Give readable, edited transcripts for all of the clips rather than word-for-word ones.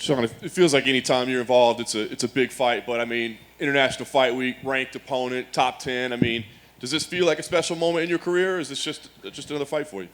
Sean, it feels like any time you're involved, it's a big fight. But I mean, International Fight Week, ranked opponent, top 10. I mean, does this feel like a special moment in your career, or is this just another fight for you?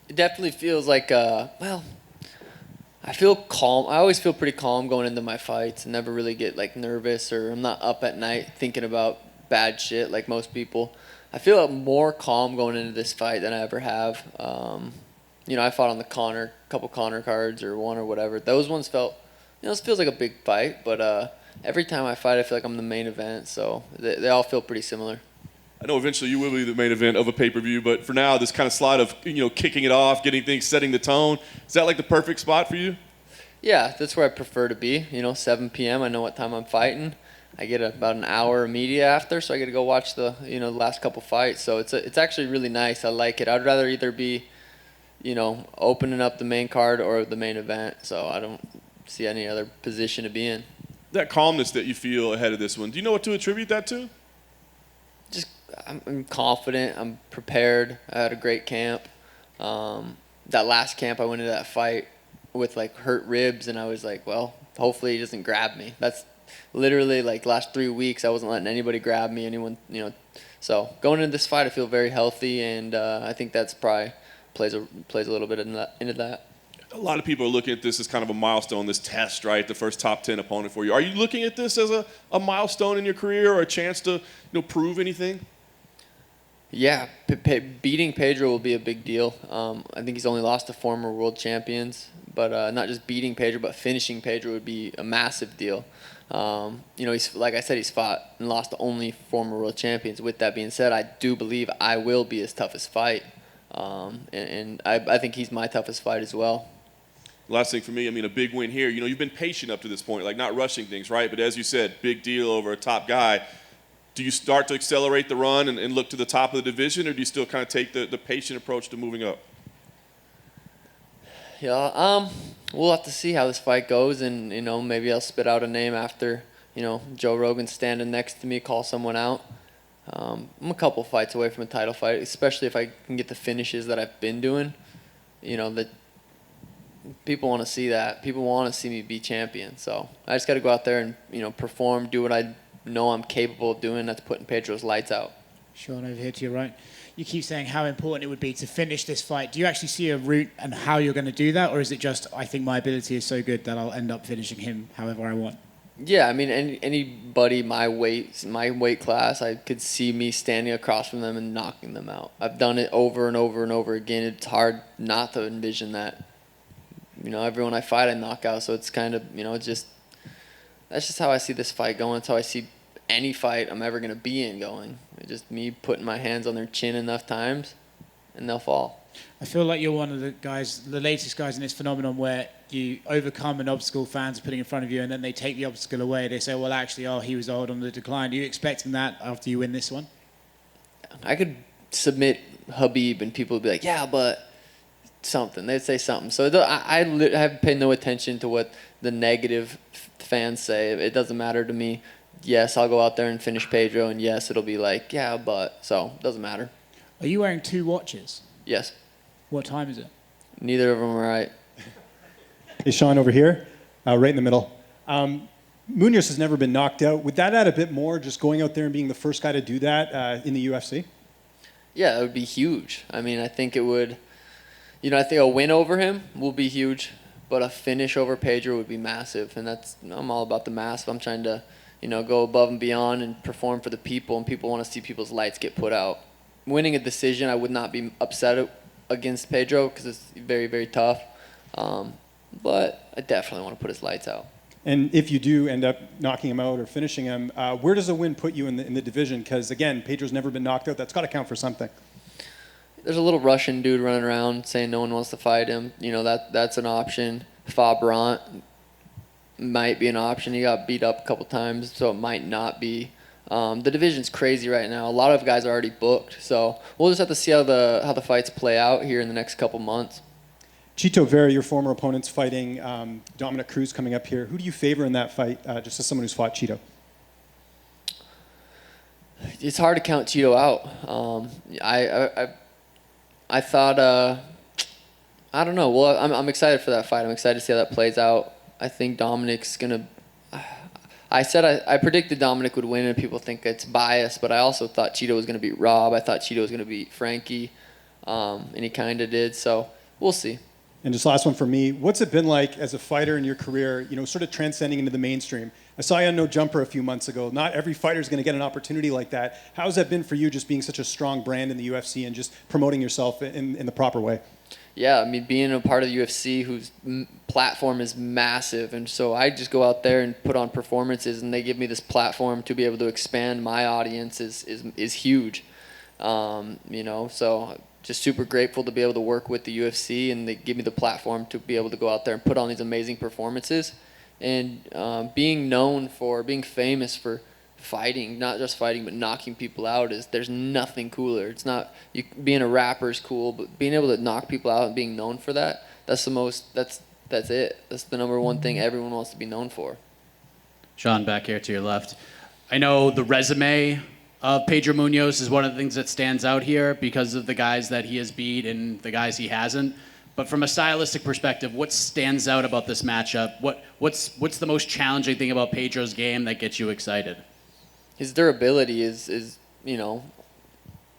It definitely feels like, well, I feel calm. I always feel pretty calm going into my fights and never really get like nervous, or I'm not up at night thinking about bad shit like most people. I feel more calm going into this fight than I ever have. You know, I fought on the couple Connor cards or one or whatever. Those ones felt, you know, this feels like a big fight, but every time I fight, I feel like I'm the main event, so they all feel pretty similar. I know eventually you will be the main event of a pay-per-view, but for now, this kind of slide of, you know, kicking it off, getting things, setting the tone, is that like the perfect spot for you? Yeah, that's where I prefer to be. You know, 7 p.m. I know what time I'm fighting. I get about an hour of media after, so I get to go watch the last couple fights. So it's actually really nice. I like it. I'd rather either be, you know, opening up the main card or the main event. So I don't see any other position to be in. That calmness that you feel ahead of this one, do you know what to attribute that to? Just I'm confident. I'm prepared. I had a great camp. That last camp, I went into that fight with like hurt ribs, and I was like, well, hopefully he doesn't grab me. That's literally like last 3 weeks I wasn't letting anybody grab me, anyone, you know. So going into this fight, I feel very healthy, and I think that's probably plays a little bit into that. A lot of people are looking at this as kind of a milestone, this test, right? The first top 10 opponent for you. Are you looking at this as a milestone in your career, or a chance to, you know, prove anything? Yeah, beating Pedro will be a big deal. I think he's only lost to former world champions, but not just beating Pedro, but finishing Pedro would be a massive deal. You know, he's, like I said, he's fought and lost to only former world champions. With that being said, I do believe I will be his toughest fight, and I think he's my toughest fight as well. Last thing for me, I mean, a big win here. You know, you've been patient up to this point, like not rushing things, right? But as you said, big deal over a top guy. Do you start to accelerate the run and look to the top of the division, or do you still kind of take the patient approach to moving up? Yeah, we'll have to see how this fight goes, and, you know, maybe I'll spit out a name after, you know, Joe Rogan standing next to me, call someone out. I'm a couple fights away from a title fight, especially if I can get the finishes that I've been doing. You know, that people want to see that. People want to see me be champion. So I just got to go out there and, you know, perform, do what I know I'm capable of doing. That's putting Pedro's lights out. Sean, over here to your right. You keep saying how important it would be to finish this fight. Do you actually see a route and how you're going to do that? Or is it just, I think my ability is so good that I'll end up finishing him however I want? Yeah, I mean, anybody my weight class, I could see me standing across from them and knocking them out. I've done it over and over and over again. It's hard not to envision that. You know, everyone I fight, I knock out. So it's kind of, you know, it's just, that's just how I see this fight going. That's how I see any fight I'm ever going to be in going. It's just me putting my hands on their chin enough times, and they'll fall. I feel like you're one of the guys, the latest guys in this phenomenon where you overcome an obstacle fans are putting in front of you, and then they take the obstacle away. They say, well, actually, oh, he was old on the decline. Are you expecting that after you win this one? I could submit Khabib, and people would be like, yeah, but something. They'd say something. So I have paid no attention to what the negative fans say. It doesn't matter to me. Yes, I'll go out there and finish Pedro, and yes, it'll be like, yeah, but. So it doesn't matter. Are you wearing 2 watches? Yes. What time is it? Neither of them are right. Hey, Sean, over here, right in the middle. Munhoz has never been knocked out. Would that add a bit more, just going out there and being the first guy to do that in the UFC? Yeah, it would be huge. I mean, I think it would, you know, I think a win over him will be huge, but a finish over Pedro would be massive. And I'm all about the massive. I'm trying to, you know, go above and beyond and perform for the people, and people want to see people's lights get put out. Winning a decision, I would not be upset against Pedro because it's very, very tough. But I definitely want to put his lights out. And if you do end up knocking him out or finishing him, where does a win put you in the division? Because, again, Pedro's never been knocked out. That's got to count for something. There's a little Russian dude running around saying no one wants to fight him. You know, that's an option. Fabrant might be an option. He got beat up a couple times, so it might not be. The division's crazy right now. A lot of guys are already booked, so we'll just have to see how the fights play out here in the next couple months. Chito Vera, your former opponent's fighting Dominic Cruz coming up here. Who do you favor in that fight, just as someone who's fought Chito? It's hard to count Chito out. I thought I don't know. Well, I'm excited for that fight. I'm excited to see how that plays out. I think Dominic's gonna. I predicted Dominic would win, and people think it's biased, but I also thought Cheeto was gonna beat Rob. I thought Cheeto was gonna beat Frankie, and he kind of did. So we'll see. And just last one for me. What's it been like as a fighter in your career, sort of transcending into the mainstream? I saw you on No Jumper a few months ago. Not every fighter is going to get an opportunity like that. How's that been for you, just being such a strong brand in the UFC and just promoting yourself in the proper way? Yeah, I mean, being a part of the UFC whose platform is massive, and so I just go out there and put on performances, and they give me this platform to be able to expand my audience is huge. So just super grateful to be able to work with the UFC, and they give me the platform to be able to go out there and put on these amazing performances. And being famous for fighting, not just fighting, but knocking people out, there's nothing cooler. It's not being a rapper is cool, but being able to knock people out and being known for that, that's it. That's the number one thing everyone wants to be known for. Sean, back here to your left. I know the resume of Pedro Munhoz is one of the things that stands out here because of the guys that he has beat and the guys he hasn't. But from a stylistic perspective, what stands out about this matchup? What's the most challenging thing about Pedro's game that gets you excited? His durability is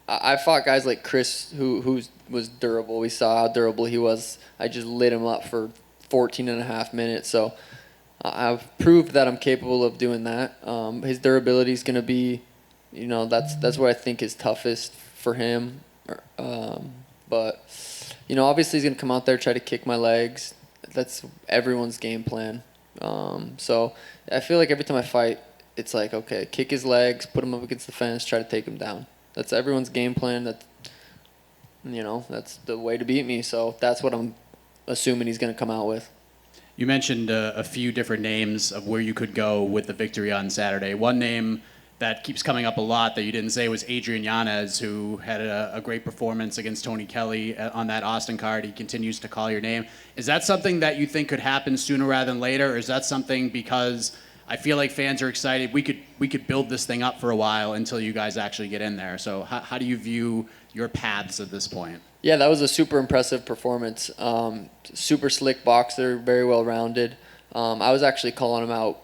I fought guys like Chris who was durable. We saw how durable he was. I just lit him up for 14 and a half minutes. So I've proved that I'm capable of doing that. His durability is going to be, that's what I think is toughest for him. But obviously he's going to come out there, try to kick my legs. That's everyone's game plan. So I feel like every time I fight, it's like, okay, kick his legs, put him up against the fence, try to take him down. That's everyone's game plan. That's the way to beat me. So that's what I'm assuming he's going to come out with. You mentioned a few different names of where you could go with the victory on Saturday. One name that keeps coming up a lot that you didn't say was Adrian Yanez, who had a great performance against Tony Kelly on that Austin card. He continues to call your name. Is that something that you think could happen sooner rather than later, or is that something because I feel like fans are excited, we could build this thing up for a while until you guys actually get in there? So how do you view your paths at this point? Yeah, that was a super impressive performance. Super slick boxer, very well-rounded. I was actually calling him out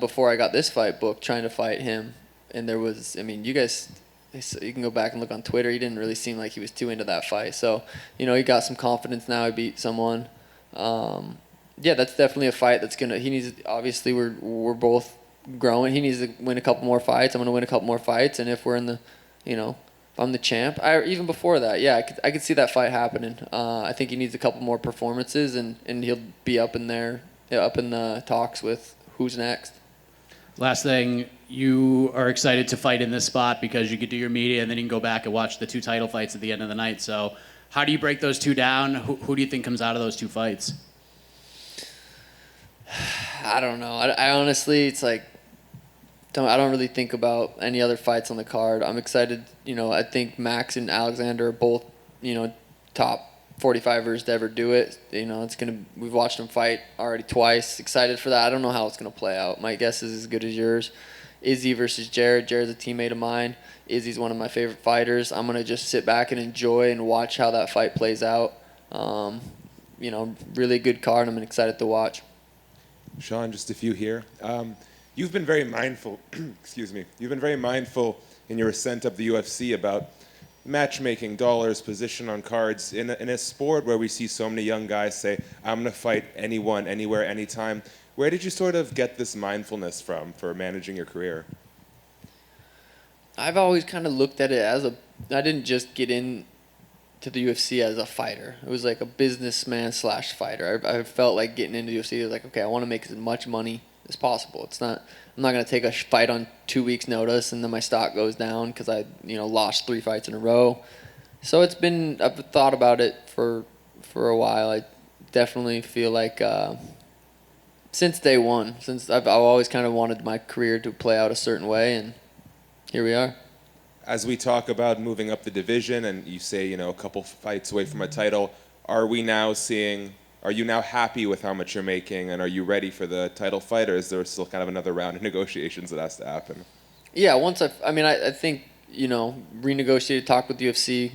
before I got this fight booked, trying to fight him. And there was, you can go back and look on Twitter. He didn't really seem like he was too into that fight. So, he got some confidence now. He beat someone. Yeah, that's definitely a fight obviously we're both growing. He needs to win a couple more fights. I'm going to win a couple more fights. And if we're in the, if I'm the champ, even before that, yeah, I could see that fight happening. I think he needs a couple more performances and he'll be up in the talks with who's next. Last thing, you are excited to fight in this spot because you could do your media and then you can go back and watch the two title fights at the end of the night. So how do you break those two down? Who do you think comes out of those two fights? I don't know. I honestly, it's like, I don't really think about any other fights on the card. I'm excited. I think Max and Alexander are both, top 45ers to ever do it. We've watched them fight already twice. Excited for that. I don't know how it's going to play out. My guess is as good as yours. Izzy versus Jared. Jared's a teammate of mine. Izzy's one of my favorite fighters. I'm going to just sit back and enjoy and watch how that fight plays out. Really good card. I'm excited to watch. Sean, just a few here. You've been very mindful, excuse me, you've been very mindful in your ascent up the UFC about matchmaking, dollars, position on cards. In a sport where we see so many young guys say, I'm going to fight anyone, anywhere, anytime, where did you sort of get this mindfulness from for managing your career? I've always kind of looked at it I didn't just get in to the UFC as a fighter. It was like a businessman / fighter. I felt like getting into the UFC, it was like, okay, I want to make as much money as possible. I'm not going to take a fight on 2 weeks notice and then my stock goes down because I, lost 3 fights in a row. So I've thought about it for a while. I definitely feel like since day one, since I've always kind of wanted my career to play out a certain way, and here we are. As we talk about moving up the division and you say, a couple fights away from a title, are you now happy with how much you're making, and are you ready for the title fight, or is there still kind of another round of negotiations that has to happen? Yeah, I think, renegotiated, talk with UFC,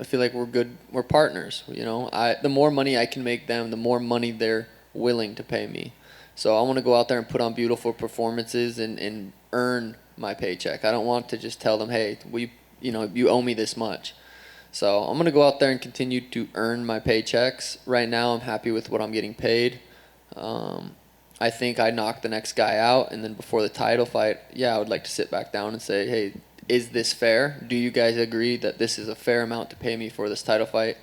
I feel like we're good. We're partners. You know, the more money I can make them, the more money they're willing to pay me. So I want to go out there and put on beautiful performances and earn my paycheck. I don't want to just tell them, hey, you owe me this much. So I'm going to go out there and continue to earn my paychecks. Right now, I'm happy with what I'm getting paid. I think I knocked the next guy out, and then before the title fight, I would like to sit back down and say, hey, is this fair? Do you guys agree that this is a fair amount to pay me for this title fight?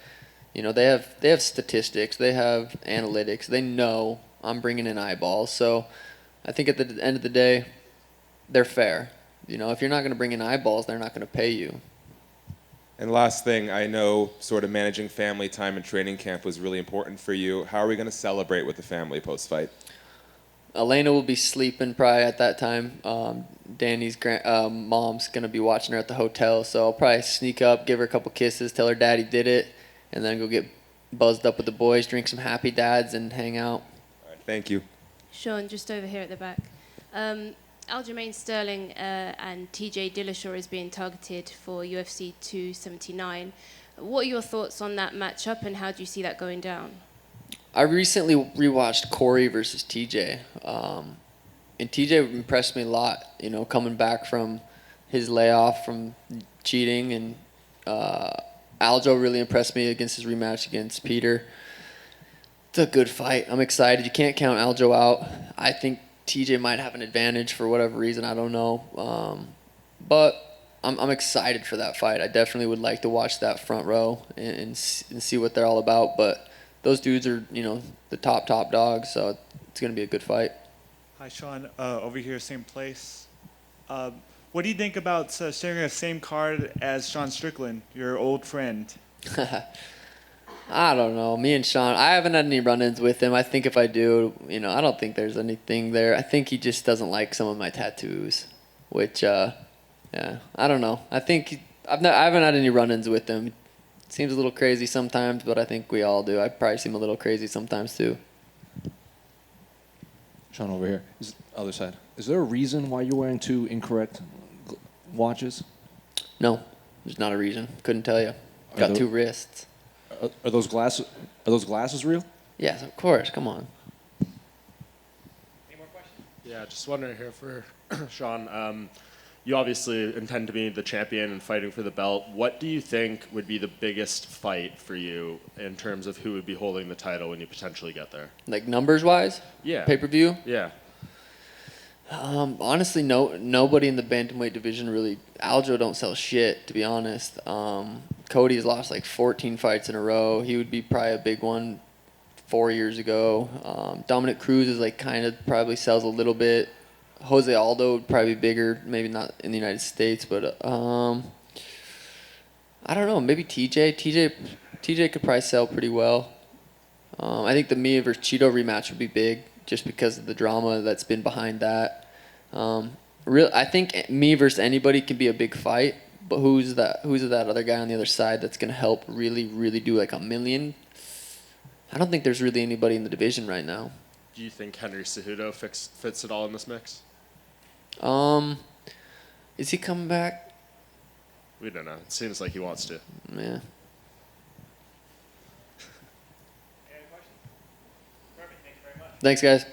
You know, they have statistics, they have analytics, they know I'm bringing in eyeballs. So I think at the end of the day, they're fair. You know, if you're not going to bring in eyeballs, they're not going to pay you. And last thing, I know sort of managing family time and training camp was really important for you. How are we going to celebrate with the family post-fight? Elena will be sleeping probably at that time. Danny's mom's going to be watching her at the hotel, so I'll probably sneak up, give her a couple kisses, tell her daddy did it, and then go get buzzed up with the boys, drink some Happy Dads, and hang out. All right, thank you. Sean, just over here at the back. Aljamain Sterling and TJ Dillashaw is being targeted for UFC 279. What are your thoughts on that matchup, and how do you see that going down? I recently rewatched Corey versus TJ, and TJ impressed me a lot. You know, coming back from his layoff from cheating, and Aljo really impressed me against his rematch against Peter. It's a good fight. I'm excited. You can't count Aljo out. I think TJ might have an advantage for whatever reason. I don't know, but I'm excited for that fight. I definitely would like to watch that front row and see what they're all about. But those dudes are, you know, the top dogs, so it's going to be a good fight. Hi, Sean. Over here, same place. What do you think about sharing the same card as Sean Strickland, your old friend? I don't know. Me and Sean, I haven't had any run-ins with him. I think if I do, you know, I don't think there's anything there. I think he just doesn't like some of my tattoos, which, I don't know. I think I haven't had any run-ins with him. Seems a little crazy sometimes, but I think we all do. I probably seem a little crazy sometimes too. Sean, over here. Other side. Is there a reason why you're wearing two incorrect watches? No, there's not a reason. Couldn't tell you. Got two wrists. Are those glasses real? Yes, of course. Come on. Any more questions? Yeah, just wondering here for Sean. You obviously intend to be the champion and fighting for the belt. What do you think would be the biggest fight for you in terms of who would be holding the title when you potentially get there? Like numbers-wise? Yeah. Pay-per-view? Yeah. Honestly, nobody in the bantamweight division really. Aljo don't sell shit, to be honest. Cody's lost like 14 fights in a row. He would be probably a big one 4 years ago. Dominic Cruz is like kind of probably sells a little bit. Jose Aldo would probably be bigger, maybe not in the United States, but I don't know. Maybe TJ. TJ could probably sell pretty well. I think the Mia versus Cheeto rematch would be big, just because of the drama that's been behind that. I think me versus anybody can be a big fight, but who's that other guy on the other side that's gonna help really, really do like a million? I don't think there's really anybody in the division right now. Do you think Henry Cejudo fits it all in this mix? Is he coming back? We don't know. It seems like he wants to. Yeah. Any questions? Perfect. Thank you very much. Thanks, guys.